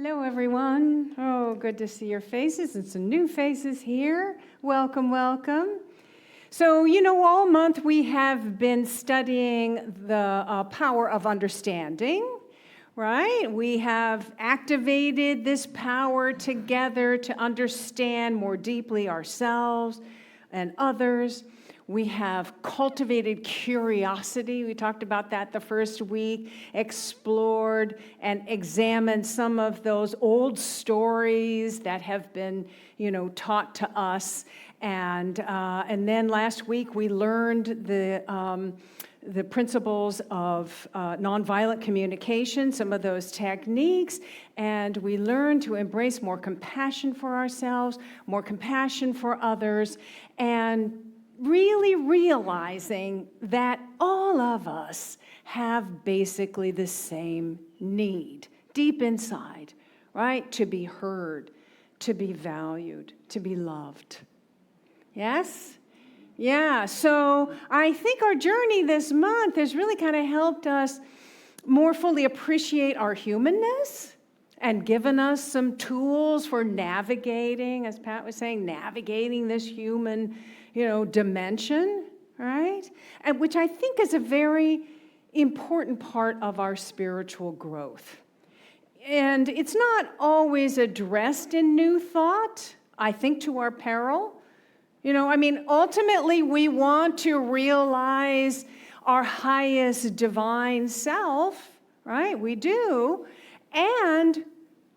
Hello, everyone. Oh, good to see your faces and some new faces here. Welcome, welcome. So, all month we have been studying the power of understanding, right? We have activated this power together to understand more deeply ourselves and others. We have cultivated curiosity. We talked about that the first week, explored and examined some of those old stories that have been, taught to us. And then last week we learned the principles of nonviolent communication, some of those techniques, and we learned to embrace more compassion for ourselves, more compassion for others, and really realizing that all of us have basically the same need deep inside, right? To be heard, to be valued, to be loved. Yes? Yeah, so I think our journey this month has really kind of helped us more fully appreciate our humanness and given us some tools for navigating, as Pat was saying, navigating this human dimension, right? And which I think is a very important part of our spiritual growth. And it's not always addressed in New Thought, I think to our peril. Ultimately we want to realize our highest divine self, right? We do. And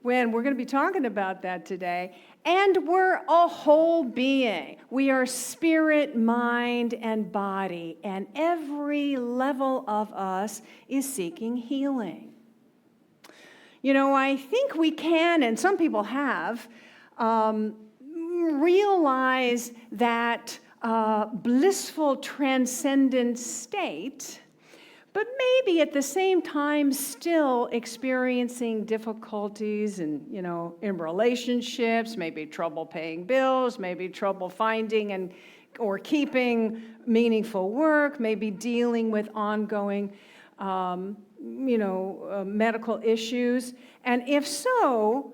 when we're going to be talking about that today, and we're a whole being. We are spirit, mind, and body, and every level of us is seeking healing. I think we can, and some people have, realize that blissful transcendent state, but maybe at the same time still experiencing difficulties in relationships, maybe trouble paying bills, maybe trouble finding or keeping meaningful work, maybe dealing with ongoing medical issues. And if so,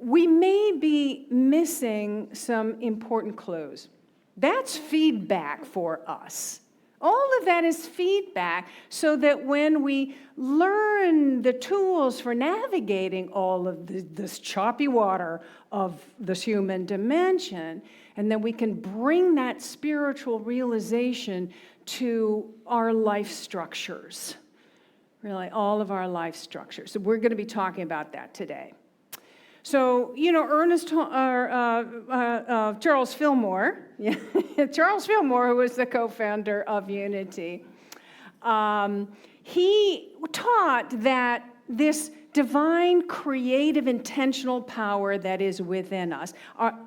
we may be missing some important clues. That's feedback for us. All of that is feedback so that when we learn the tools for navigating all of this choppy water of this human dimension, and then we can bring that spiritual realization to our life structures, really all of our life structures. So we're going to be talking about that today. So, Charles Fillmore, Charles Fillmore, who was the co-founder of Unity, he taught that this divine, creative, intentional power that is within us,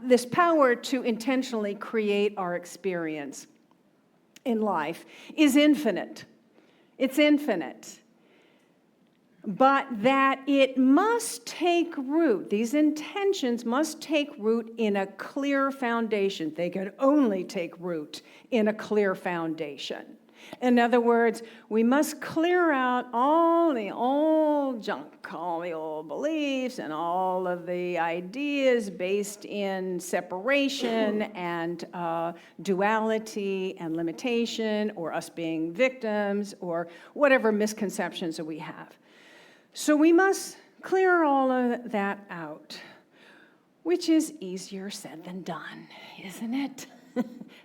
this power to intentionally create our experience in life, is infinite. It's infinite. But that it must take root, these intentions must take root in a clear foundation. They can only take root in a clear foundation. In other words, we must clear out all the old junk, all the old beliefs and all of the ideas based in separation and duality and limitation, or us being victims, or whatever misconceptions that we have. So we must clear all of that out, which is easier said than done, isn't it?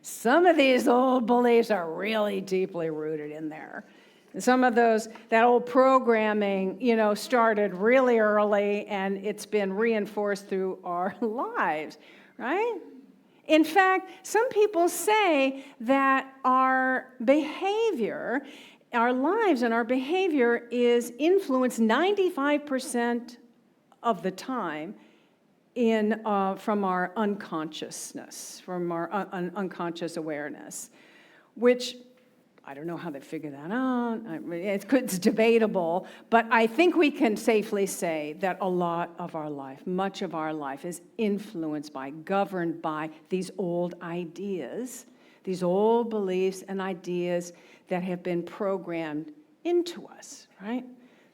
Some of these old beliefs are really deeply rooted in there. And some of that old programming, started really early, and it's been reinforced through our lives, right? In fact, some people say that our behavior, our lives and our behavior is influenced 95% of the time from our unconsciousness, from our unconscious awareness, which I don't know how they figure that out. It's debatable, but I think we can safely say that a lot of our life, much of our life, is influenced by, governed by these old ideas, these old beliefs and ideas that have been programmed into us, right?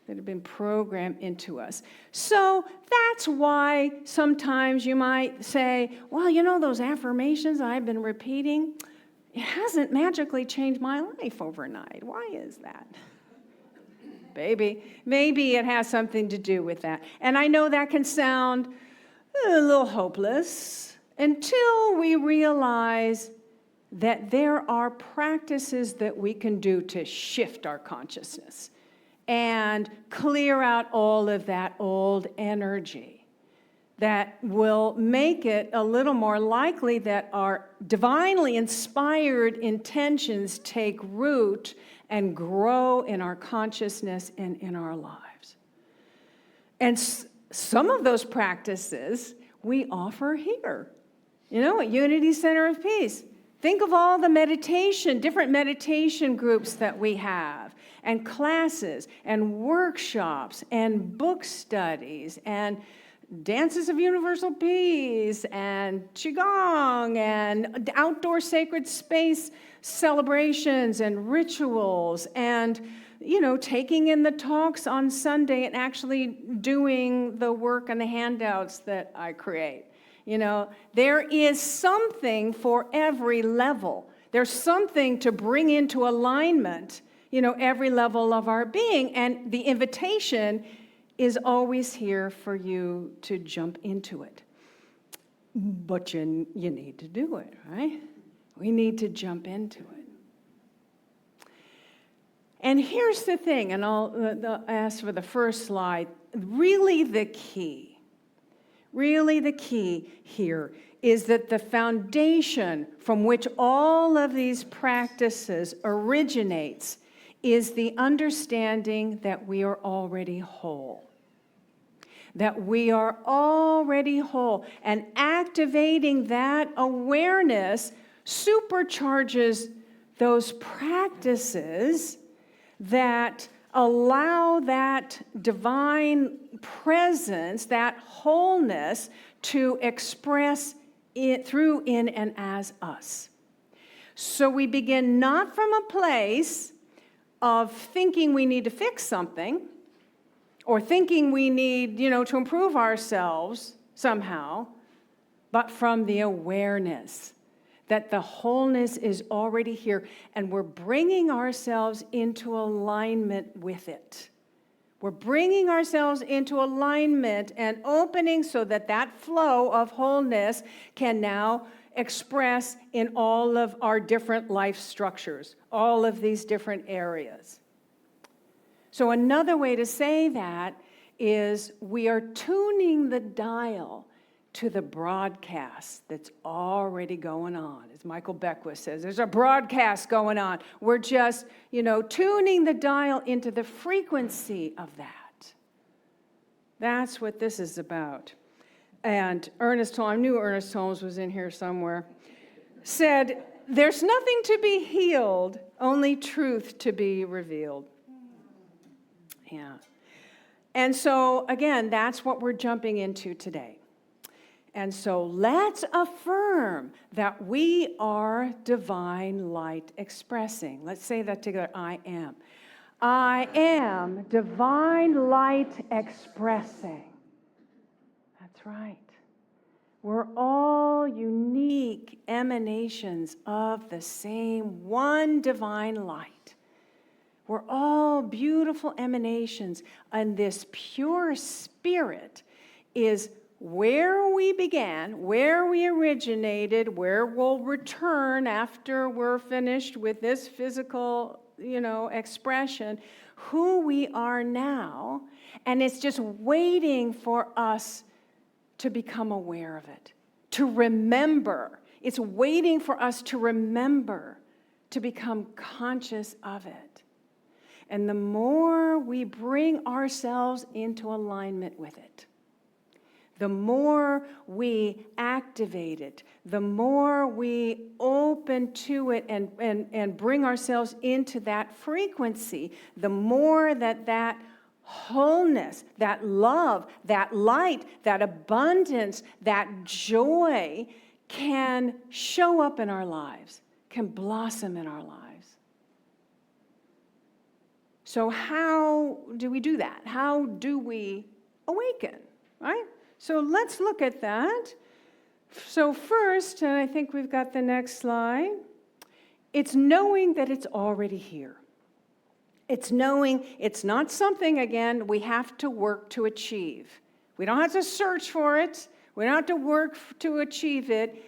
that have been programmed into us. So that's why sometimes you might say, well, you know, those affirmations I've been repeating, it hasn't magically changed my life overnight. Why is that? Maybe it has something to do with that. And I know that can sound a little hopeless until we realize that there are practices that we can do to shift our consciousness and clear out all of that old energy that will make it a little more likely that our divinely inspired intentions take root and grow in our consciousness and in our lives. And some of those practices we offer here, you know, at Unity Center of Peace. Think of all the different meditation groups that we have, and classes, and workshops, and book studies, and dances of universal peace, and qigong, and outdoor sacred space celebrations and rituals, and, you know, taking in the talks on Sunday and actually doing the work and the handouts that I create. You know, there is something for every level. There's something to bring into alignment, you know, every level of our being. And the invitation is always here for you to jump into it. But you need to do it, right? We need to jump into it. And here's the thing, and I'll ask for the first slide. Really the key here is that the foundation from which all of these practices originates is the understanding that we are already whole. That we are already whole. And activating that awareness supercharges those practices that allow that divine presence, that wholeness, to express it through, in, and as us. So we begin not from a place of thinking we need to fix something, or thinking we need, you know, to improve ourselves somehow, but from the awareness that the wholeness is already here, and we're bringing ourselves into alignment with it. We're bringing ourselves into alignment and opening so that that flow of wholeness can now express in all of our different life structures, all of these different areas. So another way to say that is we are tuning the dial to the broadcast that's already going on. As Michael Beckwith says, there's a broadcast going on. We're just, you know, tuning the dial into the frequency of that. That's what this is about. And Ernest Holmes, I knew Ernest Holmes was in here somewhere, said, there's nothing to be healed, only truth to be revealed. Yeah. And so, again, that's what we're jumping into today. And so let's affirm that we are divine light expressing. Let's say that together. I am. I am divine light expressing. That's right. We're all unique emanations of the same one divine light. We're all beautiful emanations, and this pure spirit is where we began, where we originated, where we'll return after we're finished with this physical, you know, expression, who we are now, and it's just waiting for us to become aware of it, to remember. It's waiting for us to remember, to become conscious of it. And the more we bring ourselves into alignment with it, the more we activate it, the more we open to it and bring ourselves into that frequency, the more that wholeness, that love, that light, that abundance, that joy can show up in our lives, can blossom in our lives. So how do we do that? How do we awaken, right? So let's look at that. So first, and I think we've got the next slide, it's knowing that it's already here. It's knowing it's not something, again, we have to work to achieve. We don't have to search for it. We don't have to work to achieve it.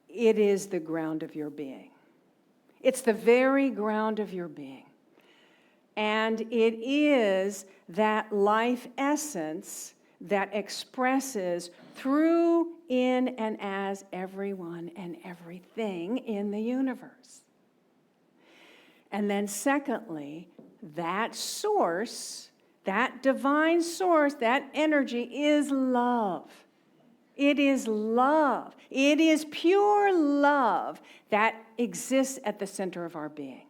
It is the ground of your being. It's the very ground of your being. And it is that life essence that expresses through, in, and as everyone and everything in the universe. And then secondly, that source, that divine source, that energy is love. It is love. It is pure love that exists at the center of our being.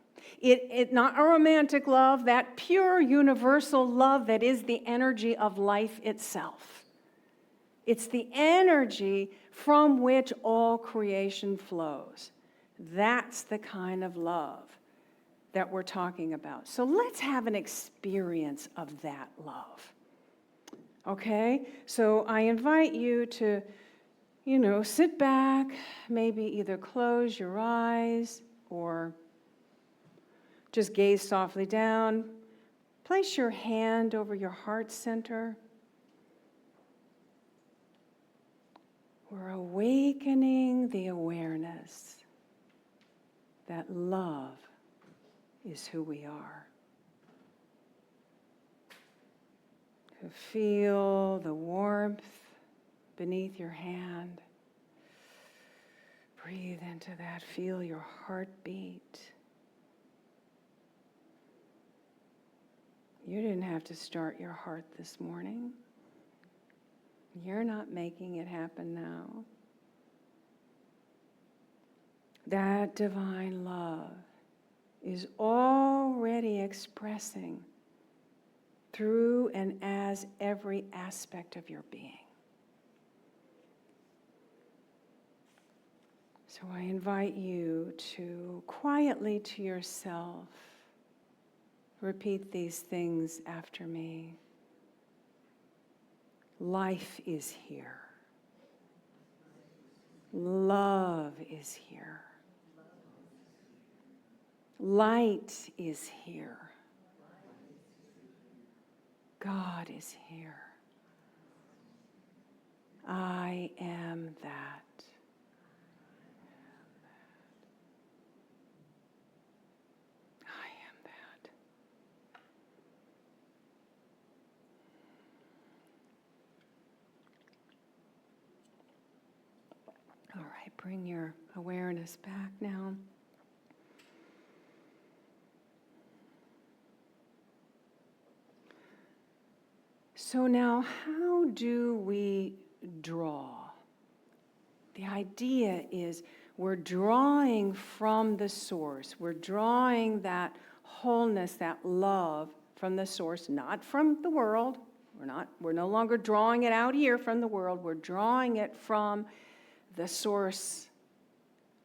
It not a romantic love, that pure universal love that is the energy of life itself. It's the energy from which all creation flows. That's the kind of love that we're talking about. So let's have an experience of that love. Okay? So I invite you to, sit back, maybe either close your eyes or just gaze softly down. Place your hand over your heart center. We're awakening the awareness that love is who we are. To feel the warmth beneath your hand. Breathe into that. Feel your heartbeat. You didn't have to start your heart this morning. You're not making it happen now. That divine love is already expressing through and as every aspect of your being. So I invite you to quietly to yourself repeat these things after me. Life is here. Love is here. Light is here. God is here. I am that. I am that. All right, bring your awareness back now. So now, how do we draw? The idea is we're drawing from the source. We're drawing that wholeness, that love from the source, not from the world. We're no longer drawing it out here from the world. We're drawing it from the source,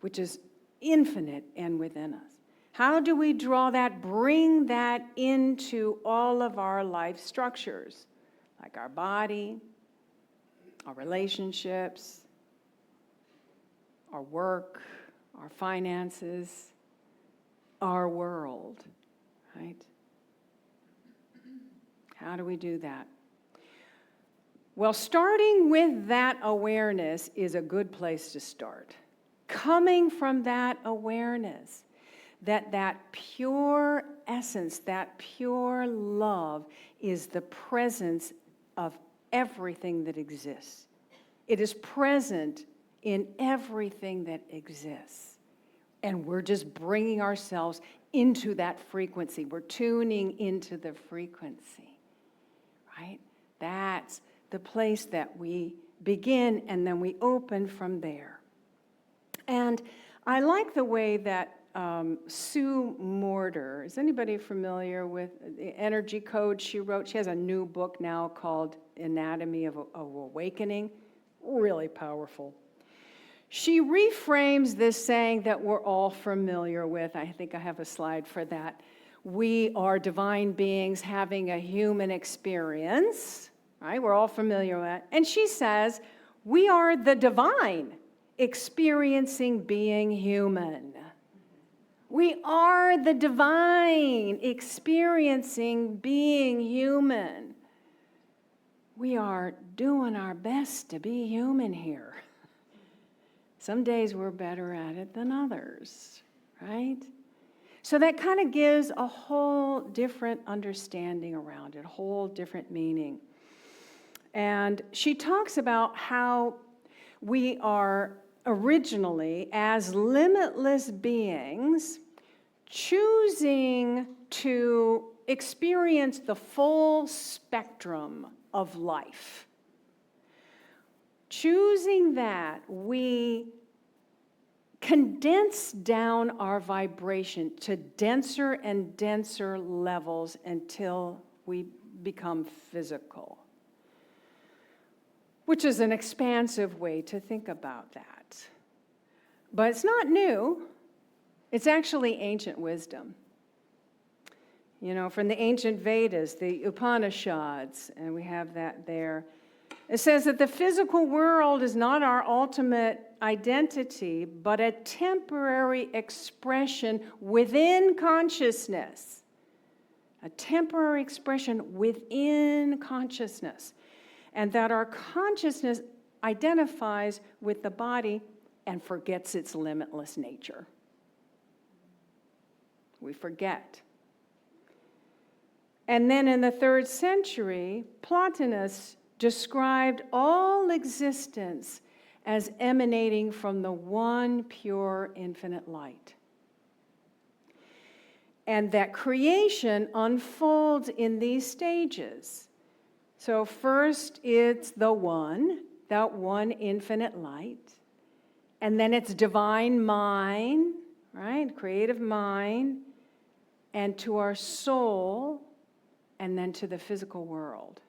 which is infinite and within us. How do we draw that, bring that into all of our life structures? Like our body, our relationships, our work, our finances, our world, right? How do we do that? Well, starting with that awareness is a good place to start. Coming from that awareness, that pure essence, that pure love is the presence of everything that exists. It is present in everything that exists. And we're just bringing ourselves into that frequency. We're tuning into the frequency, right? That's the place that we begin, and then we open from there. And I like the way that Sue Morter, is anybody familiar with the energy code she wrote? She has a new book now called Anatomy of Awakening. Really powerful. She reframes this saying that we're all familiar with. I think I have a slide for that. we are divine beings having a human experience, right? We're all familiar with that. And she says, we are the divine experiencing being human. We are the divine experiencing being human. We are doing our best to be human here. Some days we're better at it than others, right? So that kind of gives a whole different understanding around it, a whole different meaning. And she talks about how we are originally, as limitless beings, choosing to experience the full spectrum of life. Choosing that, we condense down our vibration to denser and denser levels until we become physical, which is an expansive way to think about that. But it's not new. It's actually ancient wisdom. You know, from the ancient Vedas, the Upanishads, and we have that there. It says that the physical world is not our ultimate identity, but a temporary expression within consciousness. A temporary expression within consciousness. And that our consciousness identifies with the body and forgets its limitless nature. We forget. And then in the 3rd century, Plotinus described all existence as emanating from the one pure infinite light. And that creation unfolds in these stages. So first it's the one, that one infinite light. And then it's divine mind, right? Creative mind. And to our soul, and then to the physical world.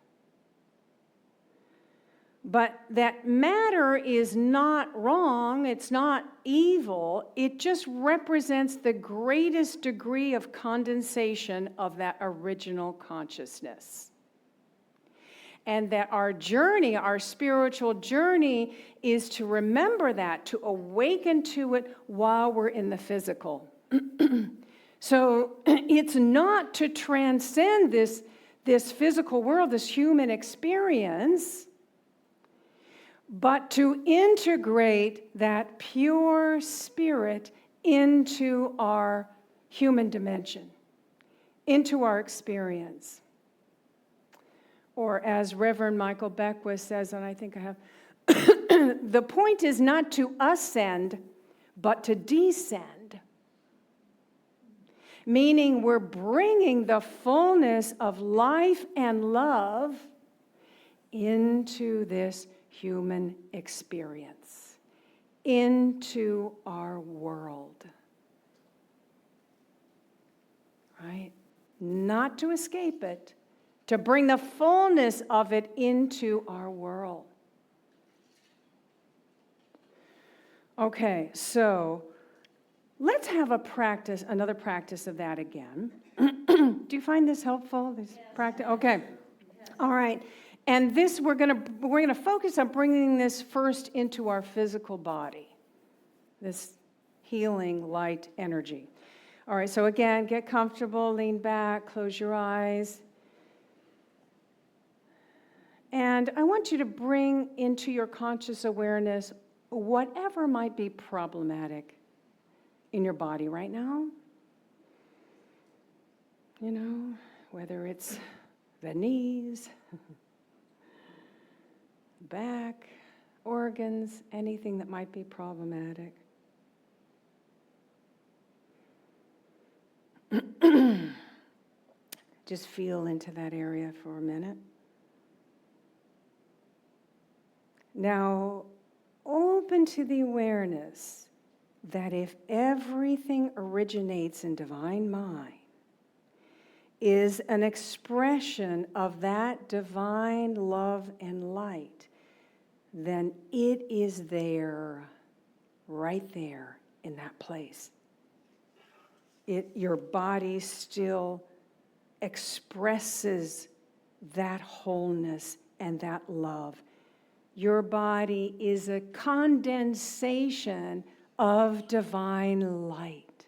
But that matter is not wrong, it's not evil, it just represents the greatest degree of condensation of that original consciousness. And that our journey, our spiritual journey, is to remember that, to awaken to it while we're in the physical. So it's not to transcend this physical world, this human experience, but to integrate that pure spirit into our human dimension, into our experience. Or as Reverend Michael Beckwith says, and I think I have, the point is not to ascend, but to descend. Meaning we're bringing the fullness of life and love into this human experience, into our world. Right? Not to escape it, to bring the fullness of it into our world. Okay, so let's have another practice of that again. Do you find this helpful? This practice? Okay. All right. And this we're gonna focus on bringing this first into our physical body. This healing light energy. All right. So again, get comfortable, lean back, close your eyes. And I want you to bring into your conscious awareness whatever might be problematic in your body right now. You know, whether it's the knees, back, organs, anything that might be problematic. Just feel into that area for a minute. Now, open to the awareness that if everything originates in divine mind, is an expression of that divine love and light, then it is there, right there in that place. your body still expresses that wholeness and that love. Your body is a condensation of divine light.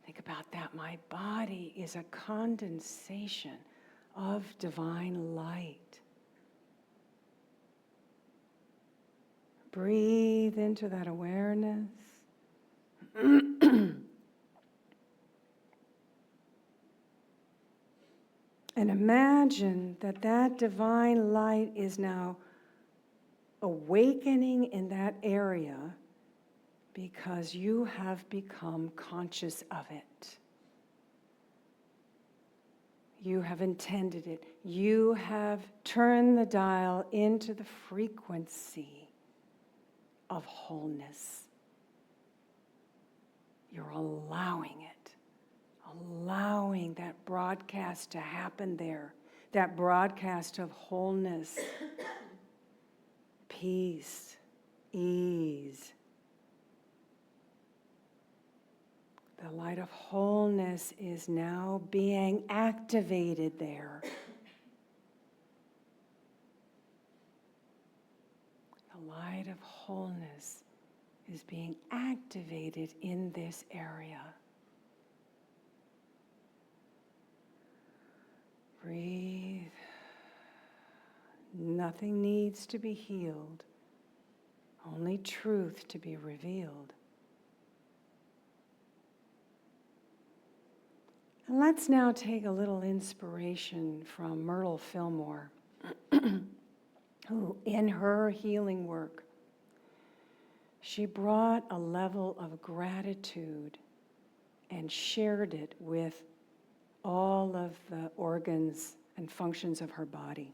Think about that. My body is a condensation of divine light. Breathe into that awareness. And imagine that that divine light is now awakening in that area because you have become conscious of it. You have intended it. You have turned the dial into the frequency of wholeness. You're allowing it. Allowing that broadcast to happen there, that broadcast of wholeness, peace, ease. The light of wholeness is now being activated there. The light of wholeness is being activated in this area. Breathe. Nothing needs to be healed, only truth to be revealed. And let's now take a little inspiration from Myrtle Fillmore, who in her healing work, she brought a level of gratitude and shared it with all of the organs and functions of her body.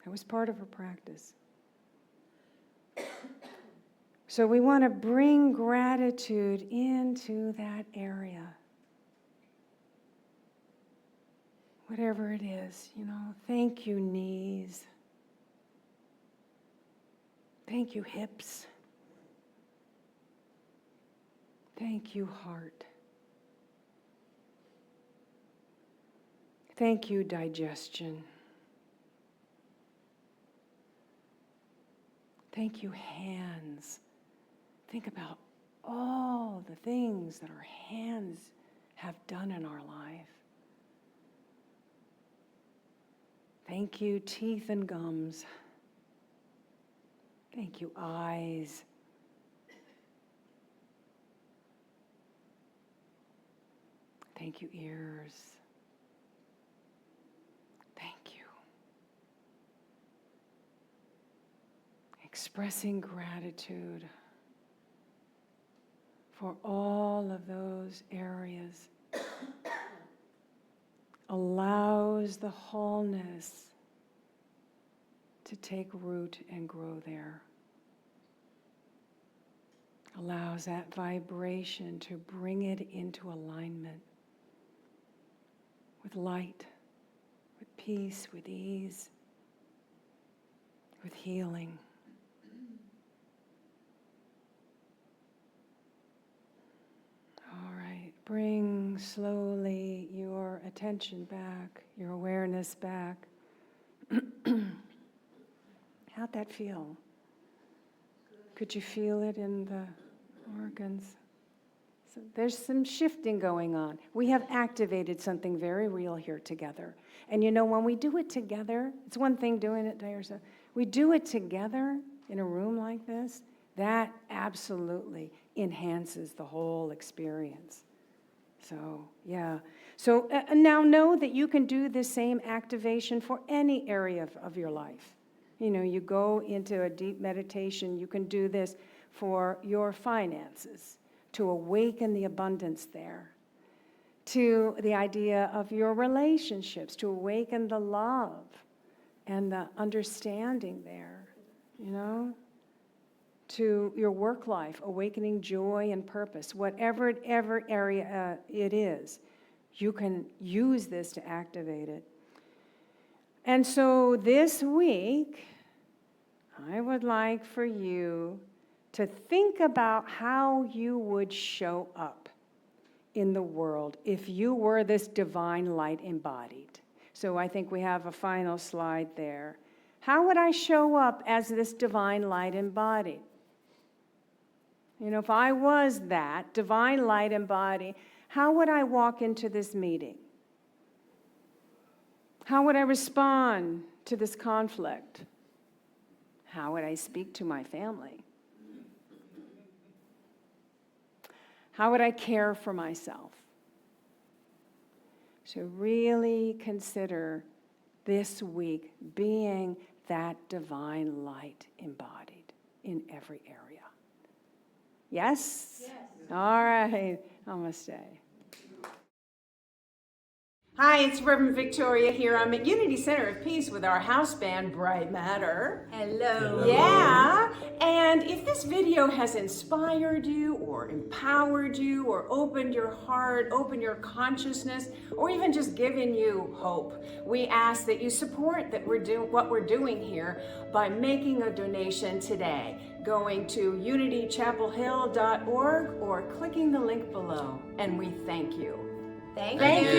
It was part of her practice. So we want to bring gratitude into that area. Whatever it is, thank you, knees. Thank you, hips. Thank you, heart. Thank you, digestion. Thank you, hands. Think about all the things that our hands have done in our life. Thank you, teeth and gums. Thank you, eyes. Thank you, ears. Thank you. Expressing gratitude for all of those areas allows the wholeness to take root and grow there. Allows that vibration to bring it into alignment with light, with peace, with ease, with healing. All right, bring slowly your attention back, your awareness back. How'd that feel? Could you feel it in the organs? So there's some shifting going on. We have activated something very real here together. And when we do it together, it's one thing doing it by yourself. We do it together in a room like this, that absolutely enhances the whole experience. So, yeah. So now know that you can do the same activation for any area of your life. You go into a deep meditation, you can do this for your finances, to awaken the abundance there, to the idea of your relationships, to awaken the love and the understanding there, to your work life, awakening joy and purpose, whatever area it is, you can use this to activate it. And so this week, I would like for you to think about how you would show up in the world if you were this divine light embodied? So I think we have a final slide there. How would I show up as this divine light embodied? You know, if I was that divine light embodied, how would I walk into this meeting? How would I respond to this conflict? How would I speak to my family? How would I care for myself? So really consider this week being that divine light embodied in every area. Yes? Yes. All right. Namaste. Hi, it's Reverend Victoria here. I'm at Unity Center of Peace with our house band, Bright Matter. Hello. Yeah, and if this video has inspired you or empowered you or opened your heart, opened your consciousness, or even just given you hope, we ask that you support what we're doing here by making a donation today, going to unitychapelhill.org or clicking the link below, and we thank you. Thank Thank you.